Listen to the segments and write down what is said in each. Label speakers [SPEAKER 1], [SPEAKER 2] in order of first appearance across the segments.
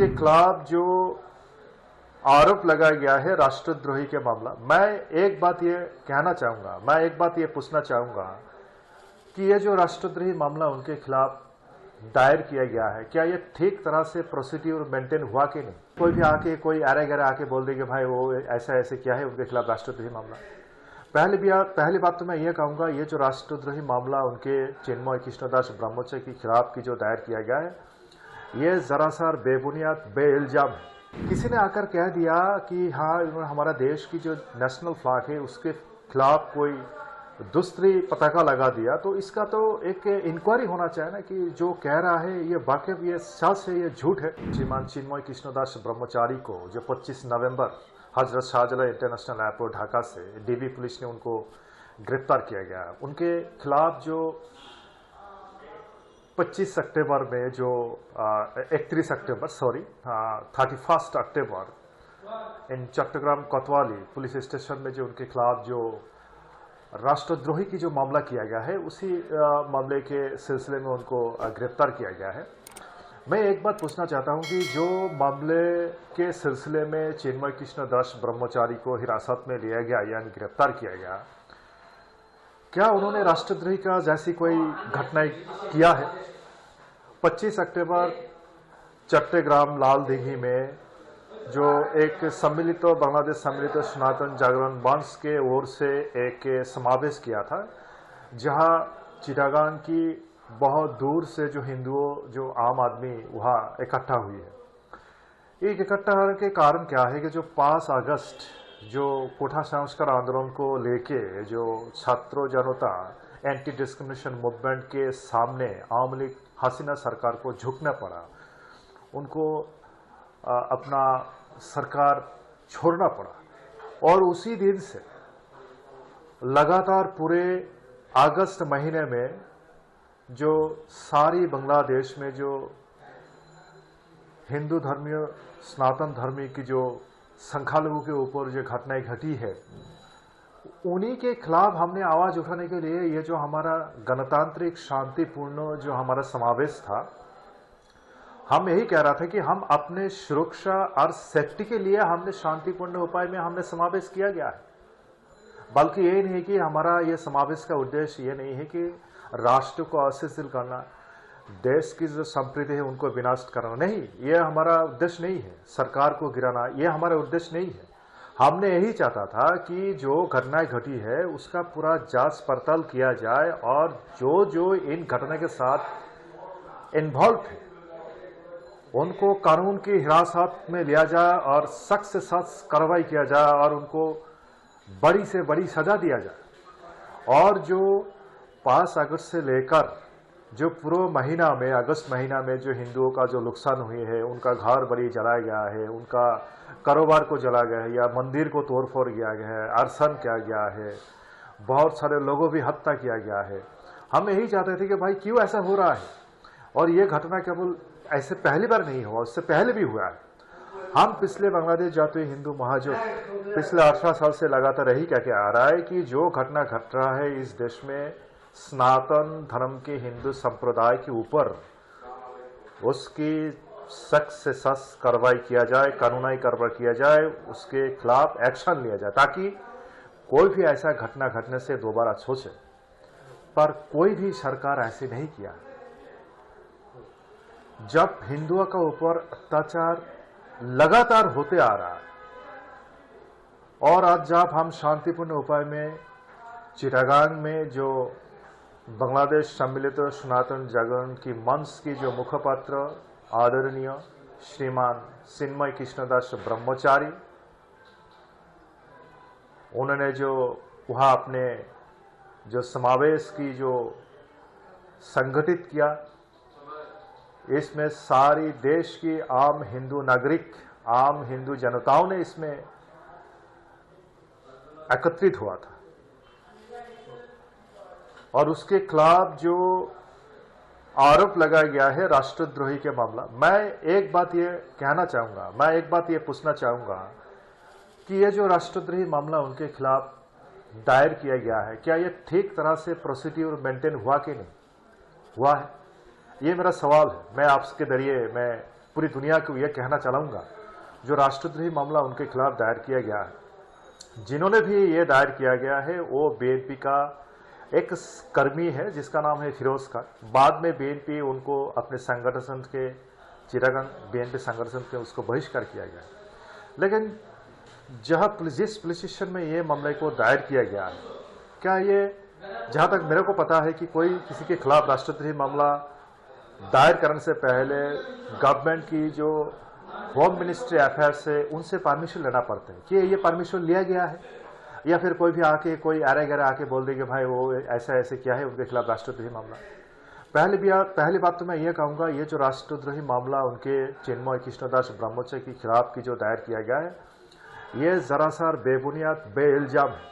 [SPEAKER 1] उसके खिलाफ जो आरोप लगाया गया है राष्ट्रद्रोही के मामला, मैं एक बात ये कहना चाहूंगा, मैं एक बात ये पूछना चाहूंगा कि ये जो राष्ट्रद्रोही मामला उनके खिलाफ दायर किया गया है, क्या ये ठीक तरह से प्रोसीड्यूर मेंटेन हुआ कि नहीं? कोई भी आके कोई अरे गरे आके बोल दे कि भाई वो ऐसा ऐसे क्या है उनके खिलाफ राष्ट्रद्रोही मामला। पहली बात तो मैं ये कहूंगा, ये जो राष्ट्रद्रोही मामला उनके चिन्मय कृष्णदास ब्रह्मचारी के खिलाफ की जो दायर किया गया है, ये जरा सा बेबुनियाद बेइल्जाम है। किसी ने आकर कह दिया कि हाँ हमारा देश की जो नेशनल फ्लैग है उसके खिलाफ कोई दूसरी पताका लगा दिया, तो इसका तो एक इंक्वायरी होना चाहिए ना कि जो कह रहा है ये वाकई ये सच है ये झूठ है। श्रीमान चिन्मय कृष्णदास ब्रह्मचारी को जो 25 नवंबर हजरत शाहजलाल इंटरनेशनल एयरपोर्ट ढाका से डीबी पुलिस ने उनको गिरफ्तार किया गया, उनके खिलाफ जो 25 अक्टूबर में जो 31 अक्टूबर 31 अक्टूबर इन चट्टग्राम कोतवाली पुलिस स्टेशन में जो उनके खिलाफ जो राष्ट्रद्रोही की जो मामला किया गया है, उसी मामले के सिलसिले में उनको गिरफ्तार किया गया है। मैं एक बात पूछना चाहता हूं कि जो मामले के सिलसिले में चिन्मय कृष्णदास ब्रह्मचारी को हिरासत में लिया गया यानी गिरफ्तार किया गया, क्या उन्होंने राष्ट्रद्रोही का जैसी कोई घटना किया है? 25 अक्टूबर चट्टग्राम लाल दिघी में जो एक सम्मिलित बांग्लादेश सम्मिलित सनातन जागरण मंच के ओर से एक समावेश किया था, जहां चिटागांग की बहुत दूर से जो हिंदुओं जो आम आदमी वहां इकट्ठा हुई है। एक इकट्ठा होने के कारण क्या है कि जो 5 अगस्त जो कोठा संस्कार आंदोलन को लेके जो छात्रों जनता एंटी डिस्क्रिमिनेशन मूवमेंट के सामने आवामी लीग हसीना सरकार को झुकना पड़ा, उनको अपना सरकार छोड़ना पड़ा। और उसी दिन से लगातार पूरे अगस्त महीने में जो सारी बांग्लादेश में जो हिंदू धर्मीय सनातन धर्मी की जो संख्यालघु के ऊपर जो घटनाएं घटी है, उन्हीं के खिलाफ हमने आवाज उठाने के लिए ये जो हमारा गणतांत्रिक शांतिपूर्ण जो हमारा समावेश था, हम यही कह रहा था कि हम अपने सुरक्षा और सेफ्टी के लिए हमने शांतिपूर्ण उपाय में हमने समावेश किया गया है। बल्कि ये नहीं कि हमारा ये समावेश का उद्देश्य ये नहीं है कि राष्ट्र को अस्थिर करना, देश की जो संप्रीति है उनको विनाश करना, नहीं, ये हमारा उद्देश्य नहीं है। सरकार को गिराना ये हमारा उद्देश्य नहीं है। हमने यही चाहता था कि जो घटनाएं घटी है उसका पूरा जांच पड़ताल किया जाए और जो जो इन घटना के साथ इन्वॉल्व थे उनको कानून की हिरासत में लिया जाए और सख्त से सख्त कार्रवाई किया जाए और उनको बड़ी से बड़ी सजा दिया जाए। और जो 5 अगस्त से लेकर जो पूरा महीना में अगस्त महीना में जो हिंदुओं का जो नुकसान हुए है, उनका घर बड़ी जलाया गया है, उनका कारोबार को जला गया है या मंदिर को तोड़फोड़ किया गया है, अरसन किया गया है, बहुत सारे लोगों भी हत्या किया गया है। हम यही चाहते थे कि भाई क्यों ऐसा हो रहा है, और ये घटना केवल ऐसे पहली बार नहीं हुआ, उससे पहले भी हुआ है। हम पिछले बांग्लादेश जाते हिंदू महाजोट पिछले 18 साल से लगातार यही कह के आ रहा है कि जो घटना घट रहा है इस देश में सनातन धर्म के हिंदू संप्रदाय के ऊपर, उसकी सख्त से सख्त कार्रवाई किया जाए, कानूनी कार्रवाई किया जाए, उसके खिलाफ एक्शन लिया जाए ताकि कोई भी ऐसा घटना घटने से दोबारा सोचे। पर कोई भी सरकार ऐसे नहीं किया। जब हिंदुओं का ऊपर अत्याचार लगातार होते आ रहा है और आज जब हम शांतिपूर्ण उपाय में चिटागांग में जो बांग्लादेश सम्मिलित सनातन जागरण की मंच की जो मुखपात्र आदरणीय श्रीमान चिन्मय कृष्णदास ब्रह्मचारी, उन्होंने जो वहां अपने जो समावेश की जो संगठित किया, इसमें सारी देश की आम हिंदू नागरिक, आम हिंदू जनताओं ने इसमें एकत्रित हुआ था। और उसके खिलाफ जो आरोप लगाया गया है राष्ट्रद्रोही के मामला, मैं एक बात ये कहना चाहूंगा, मैं एक बात ये पूछना चाहूंगा कि ये जो राष्ट्रद्रोही मामला उनके खिलाफ दायर किया गया है, क्या ये ठीक तरह से प्रोसीड्यूर मेंटेन हुआ कि नहीं हुआ है? ये मेरा सवाल है। मैं आपके जरिए मैं पूरी दुनिया को यह कहना चाहूंगा, जो राष्ट्रद्रोही मामला उनके खिलाफ दायर किया गया है, जिन्होंने भी ये दायर किया गया है वो बीएनपी का एक कर्मी है जिसका नाम है फिरोज खान। बाद में बीएनपी उनको अपने संगठन के चिरागन बीएनपी संगठन के उसको बहिष्कार किया गया। लेकिन जिस पुलिस स्टेशन में ये मामले को दायर किया गया है, क्या ये जहां तक मेरे को पता है कि कोई किसी के खिलाफ राष्ट्रद्रोही मामला दायर करने से पहले गवर्नमेंट की जो होम मिनिस्ट्री अफेयर्स है उनसे परमिशन लेना पड़ता है कि ये परमिशन लिया गया है, या फिर कोई भी आके कोई अरे गरे आके बोल दे कि भाई वो ऐसा ऐसे क्या है उनके खिलाफ राष्ट्रद्रोही मामला। पहली बात तो मैं ये कहूंगा, ये जो राष्ट्रद्रोही मामला उनके चिन्मय कृष्णदास ब्रह्मोत्सव के खिलाफ की जो दायर किया गया है, ये जरा सा बेबुनियाद बेइल्जाम है।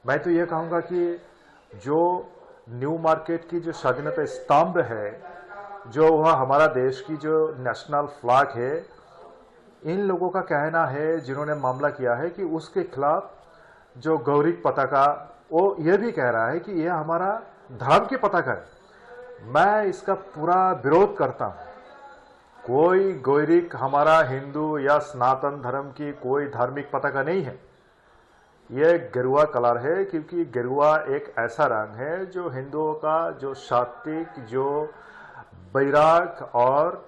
[SPEAKER 1] मैं तो ये कहूंगा कि जो न्यू मार्केट की जो स्वाधीनता स्तंभ है, जो वह हमारा देश की जो नेशनल फ्लैग है, इन लोगों का कहना है जिन्होंने मामला किया है कि उसके खिलाफ जो गौरिक पताका, वो ये भी कह रहा है कि यह हमारा धर्म की पताका है। मैं इसका पूरा विरोध करता हूं। कोई गौरिक हमारा हिंदू या सनातन धर्म की कोई धार्मिक पताका नहीं है। यह गेरुआ कलर है, क्योंकि गेरुआ एक ऐसा रंग है जो हिंदुओं का जो सात्विक, जो वैराग और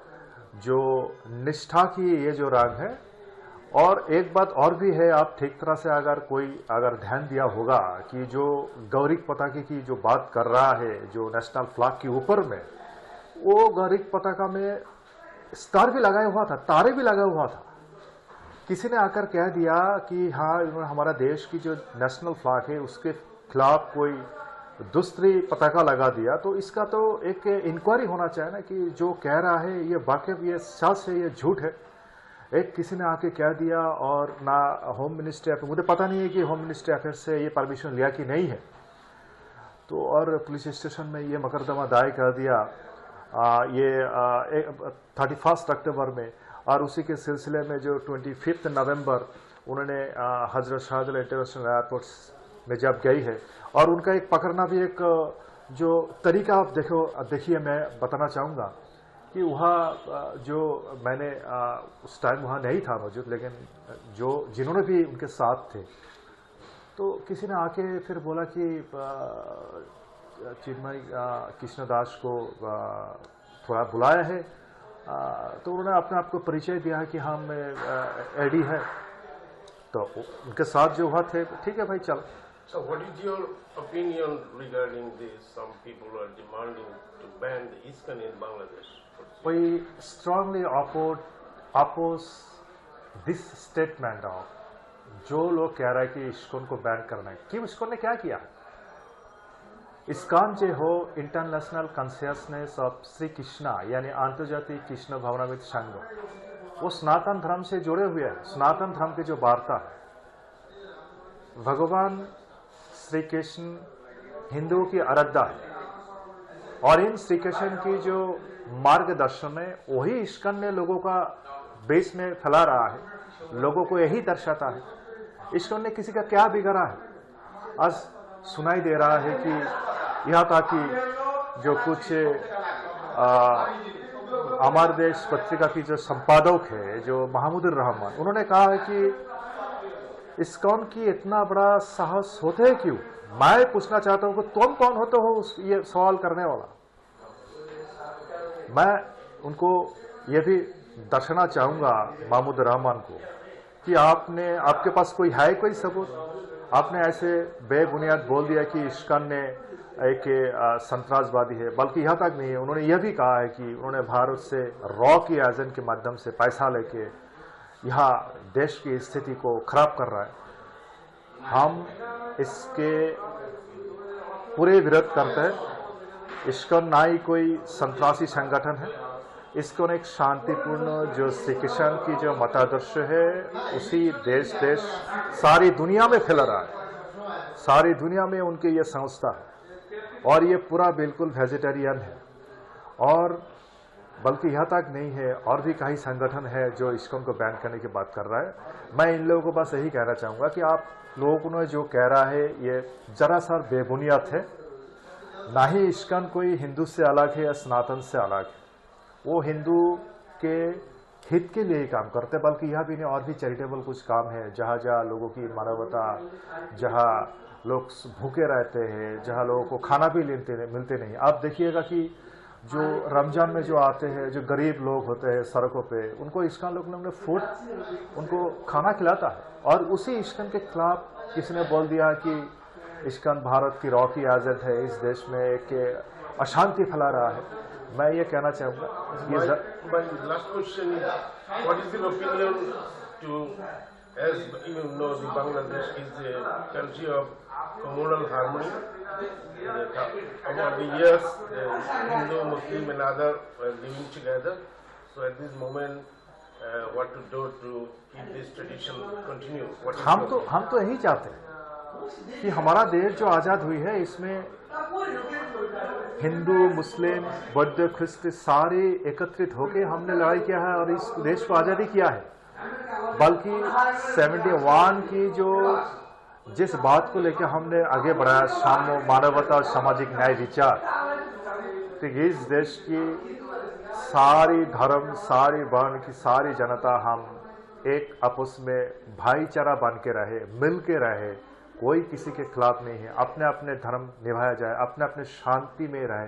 [SPEAKER 1] जो निष्ठा की ये जो रंग है। और एक बात और भी है, आप ठीक तरह से अगर ध्यान दिया होगा कि जो गौरिक पताके की जो बात कर रहा है, जो नेशनल फ्लैग के ऊपर में, वो गौरिक पताका में स्टार भी लगा हुआ था, तारे भी लगा हुआ था। किसी ने आकर कह दिया कि हाँ हमारा देश की जो नेशनल फ्लैग है उसके खिलाफ कोई दूसरी पताका लगा दिया, तो इसका तो एक इंक्वायरी होना चाहिए ना कि जो कह रहा है ये वाकई ये सच है, ये झूठ है। एक किसी ने आके कह दिया, और ना होम मिनिस्ट्री अफेयर, मुझे पता नहीं है कि होम मिनिस्ट्री अफेयर से ये परमिशन लिया कि नहीं है, तो और पुलिस स्टेशन में ये मुकदमा दायर कर दिया ये 31 अक्टूबर में। और उसी के सिलसिले में जो 25 नवंबर उन्होंने हजरत शाहजलाल इंटरनेशनल एयरपोर्ट में जब गई है, और उनका एक पकड़ना भी एक जो तरीका आप देखिए मैं बताना चाहूँगा कि वहाँ जो मैंने उस टाइम वहाँ नहीं था मौजूद, लेकिन जिन्होंने भी उनके साथ थे, तो किसी ने आके फिर बोला कि चिन्मय कृष्णदास को थोड़ा बुलाया है, तो उन्होंने अपने आप को परिचय दिया है कि हम एडी है, तो उनके साथ जो हुआ थे, ठीक है भाई चल।
[SPEAKER 2] So what is your opinion regarding this? Some people are demanding to ban the ISKCON in Bangladesh.
[SPEAKER 1] We strongly oppose this statement of जो लोग कह रहा है कि ISKCON को बैन करना है। क्यों? ISKCON ने क्या किया? ISKCON जो हो international consciousness of Shri Krishna, यानी अंतर्जातीय कृष्ण भावनाविद संघ, वो सनातन धर्म से जुड़े हुए हैं। सनातन धर्म की जो वार्ता है, भगवान श्री कृष्ण हिंदुओं की आराध्य है, और इन श्री कृष्ण की जो मार्गदर्शन है वही ISKCON ने लोगों का बेस में फैला रहा है, लोगों को यही दर्शाता है। ISKCON ने किसी का क्या बिगाड़ा है? आज सुनाई दे रहा है कि यहाँ तक कि जो कुछ अमर देश पत्रिका की जो संपादक है, जो महमूदुर रहमान, उन्होंने कहा है कि ISKCON की इतना बड़ा साहस होते है क्यों? मैं पूछना चाहता हूं कि तुम कौन होते हो ये सवाल करने वाला। मैं उनको ये भी दर्शाना चाहूंगा महमूद रहमान को कि आपके पास कोई सबूत? आपने ऐसे बेबुनियाद बोल दिया कि ISKCON ने एक संतरासवादी है, बल्कि यहाँ तक नहीं है, उन्होंने यह भी कहा है कि उन्होंने भारत से रॉ की एजेंट के माध्यम से पैसा लेके यहाँ देश की स्थिति को खराब कर रहा है। हम इसके पूरे विरोध करते हैं। ISKCON ना ही कोई संतरासी संगठन है, ISKCON एक शांतिपूर्ण जो श्री कृष्ण की जो मतादर्श है उसी देश सारी दुनिया में फैला रहा है। सारी दुनिया में उनकी ये संस्था है, और ये पूरा बिल्कुल वेजिटेरियन है। और बल्कि यहाँ तक नहीं है, और भी कई संगठन है जो ISKCON को बैन करने की बात कर रहा है। मैं इन लोगों को बस यही कहना चाहूँगा कि आप लोगों ने जो कह रहा है ये जरा सा बेबुनियाद है। ना ही ISKCON कोई हिंदू से अलग है या सनातन से अलग है। वो हिंदू के हित के लिए ही काम करते, बल्कि यह भी नहीं और भी चैरिटेबल कुछ काम है, जहाँ जहाँ लोगों की मानवता, जहाँ लोग भूखे रहते हैं, जहाँ लोगों को खाना भी मिलते नहीं। आप देखिएगा कि जो रमजान में जो आते हैं, जो गरीब लोग होते हैं सड़कों पे, उनको इस्कॉन लोग ने फूड, उनको खाना खिलाता है। और उसी इस्कॉन के खिलाफ किसी ने बोल दिया कि इस्कॉन भारत की रॉकी एजेंट है, इस देश में एक अशांति फैला रहा है। मैं ये कहना चाहूँगा
[SPEAKER 2] My last question is, what is your opinion to, as you know, the Bangladesh is a country of communal harmony. Over the years, Hindu, Muslim and other were living together. So at this moment, what to do to keep this tradition continue? What is
[SPEAKER 1] हम तो यही चाहते हैं कि हमारा देश जो आज़ाद हुई है, इसमें हिंदू, मुस्लिम, बौद्ध, ख्रिस्त सारे एकत्रित होकर हमने लड़ाई किया है और इस देश को आज़ादी किया है। बल्कि 71 की जो जिस बात को लेकर हमने आगे बढ़ाया, मानवता और सामाजिक न्याय विचार, तो इस देश की सारी धर्म, सारी वर्ण की सारी जनता हम एक आपस में भाईचारा बन के रहे, मिल के रहे, कोई किसी के खिलाफ नहीं है। अपने अपने धर्म निभाया जाए, अपने अपने शांति में रहे,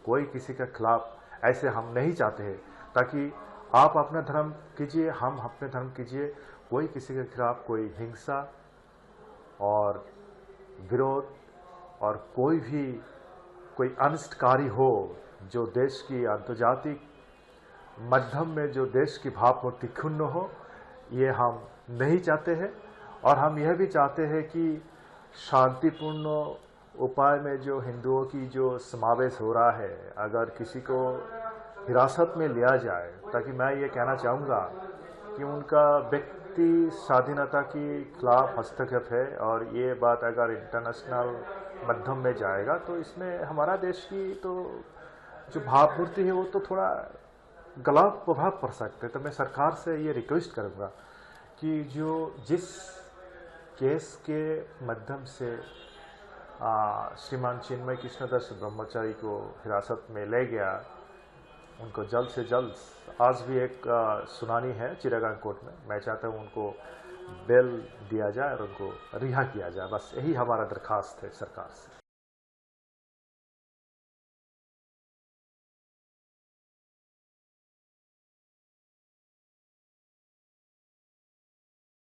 [SPEAKER 1] कोई किसी के खिलाफ ऐसे हम नहीं चाहते हैं। ताकि आप अपना धर्म कीजिए, हम अपने धर्म कीजिए, कोई किसी के खिलाफ कोई हिंसा और विरोध और कोई अनिष्टकारी हो जो देश की आंतर्जातिक माध्यम में जो देश की भावमूर्ति क्षुण्ण हो, ये हम नहीं चाहते हैं। और हम यह भी चाहते हैं कि शांतिपूर्ण उपाय में जो हिंदुओं की जो समावेश हो रहा है, अगर किसी को हिरासत में लिया जाए, ताकि मैं ये कहना चाहूँगा कि उनका व्यक्ति स्वाधीनता के खिलाफ हस्तक्षेप है। और ये बात अगर इंटरनेशनल माध्यम में जाएगा तो इसमें हमारा देश की तो जो भावमूर्ति है वो तो थोड़ा गलत प्रभाव पड़ सकते हैं। तो मैं सरकार से ये रिक्वेस्ट करूँगा कि जिस केस के माध्यम से श्रीमान चिन्मय कृष्णदास ब्रह्मचारी को हिरासत में ले गया, उनको जल्द से जल्द, आज भी एक सुनानी है चिरागांव कोर्ट में, मैं चाहता हूँ उनको बेल दिया जाए और उनको रिहा किया जाए। बस यही हमारा दरखास्त है सरकार से।